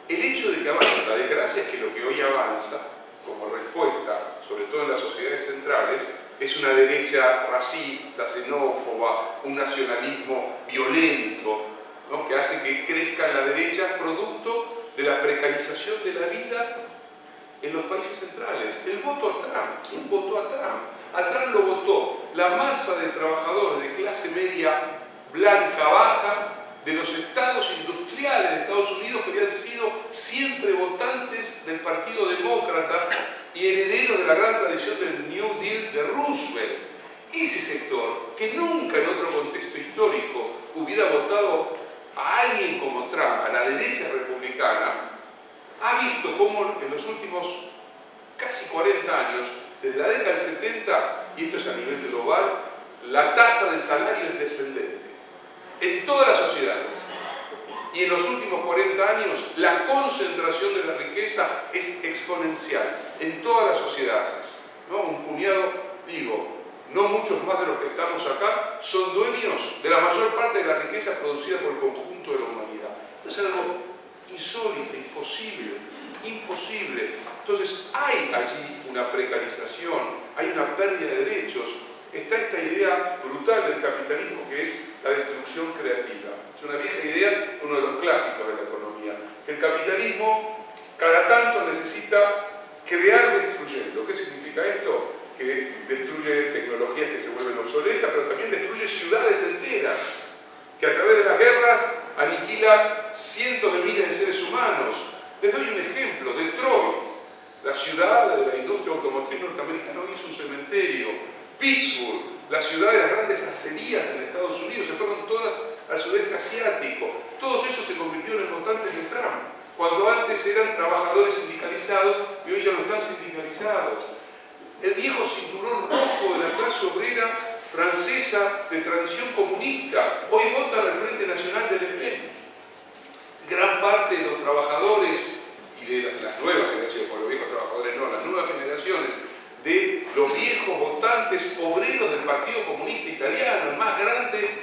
El hecho de que avanza, la desgracia es que lo que hoy avanza como respuesta, sobre todo en las sociedades centrales, es una derecha racista, xenófoba, un nacionalismo violento, ¿no?, que hace que crezca en la derecha producto de la precarización de la vida en los países centrales. El voto a Trump, ¿quién votó a Trump? A Trump lo votó la masa de trabajadores de clase media blanca baja de los Partido Demócrata y herederos de la gran tradición del New Deal de Roosevelt. Ese sector, que nunca en otro contexto histórico hubiera votado a alguien como Trump, a la derecha republicana, ha visto cómo en los últimos casi 40 años, desde la década del 70, y esto es a nivel global, la tasa del salario es descendente en todas las sociedades. Y en los últimos 40 años la concentración de la riqueza es exponencial en todas las sociedades, ¿no? Un puñado, digo, no muchos más de los que estamos acá, son dueños de la mayor parte de la riqueza producida por el conjunto de la humanidad. Entonces es algo insólito, imposible. Entonces hay allí una precarización, hay una pérdida de derechos. Está esta idea brutal del capitalismo que es la destrucción creativa. Es una vieja idea, uno de los clásicos de la economía, que el capitalismo cada tanto necesita crear destruyendo. ¿Qué significa esto? Que destruye tecnologías que se vuelven obsoletas, pero también destruye ciudades enteras, que a través de las guerras aniquila cientos de miles de seres humanos. Les doy un ejemplo: Detroit, la ciudad de la industria automotriz norteamericana, hoy es un cementerio. Pittsburgh, la ciudad de las grandes acerías en Estados Unidos, se fueron todas al sudeste asiático. Todos esos se convirtieron en votantes de Trump, cuando antes eran trabajadores sindicalizados y hoy ya no están sindicalizados. El viejo cinturón rojo de la clase obrera francesa de tradición comunista, hoy votan al Frente Nacional de Le Pen. Gran parte de los trabajadores y de las nuevas generaciones, por los viejos trabajadores no, las nuevas generaciones de los viejos votantes obreros del Partido Comunista Italiano, el más grande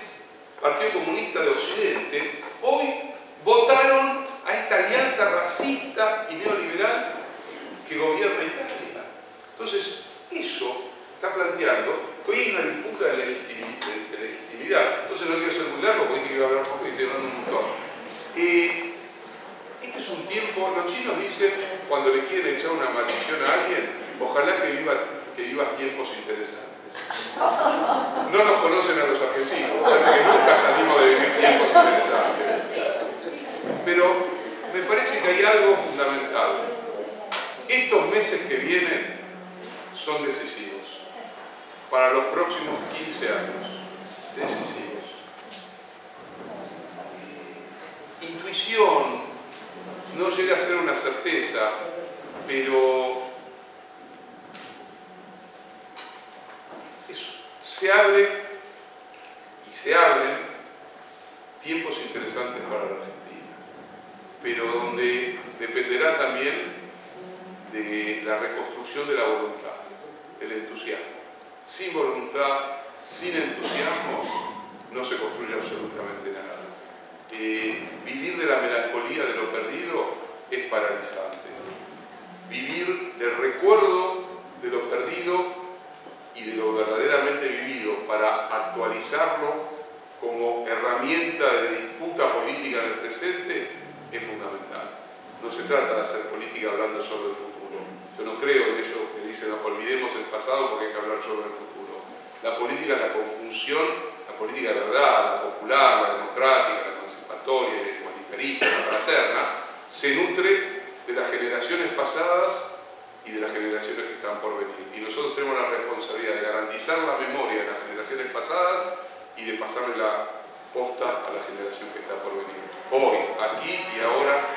Partido Comunista de Occidente, hoy votaron a esta alianza racista y neoliberal que gobierna Italia. Entonces, eso está planteando que hoy hay una disputa de legitimidad. Entonces no quiero ser muy largo porque dije que iba a hablar poco y estoy hablando un montón. Este es un tiempo, los chinos dicen, cuando le quieren echar una maldición a alguien, ojalá que vivas tiempos interesantes. No nos conocen a los argentinos, parece que nunca salimos de vivir tiempos interesantes. Pero me parece que hay algo fundamental. Estos meses que vienen son decisivos. Para los próximos 15 años. Decisivos. Intuición no llega a ser una certeza, pero eso, se abre y se abren tiempos interesantes para la Argentina, pero donde dependerá también de la reconstrucción de la voluntad, el entusiasmo. Sin voluntad, sin entusiasmo, no se construye absolutamente nada. Vivir de la melancolía de lo perdido es paralizante. Vivir del recuerdo de lo perdido y de lo verdaderamente vivido para actualizarlo como herramienta de disputa política en el presente es fundamental. No se trata de hacer política hablando solo del futuro. Yo no creo en eso que dicen, no olvidemos el pasado porque hay que hablar solo del futuro. La política es la conjunción, la política de verdad, la popular, la democrática, la emancipatoria, la igualitarista, la fraterna, se nutre de las generaciones pasadas y de las generaciones que están por venir. Y nosotros tenemos la responsabilidad de garantizar la memoria de las generaciones pasadas y de pasarle la posta a la generación que está por venir. Hoy, aquí y ahora,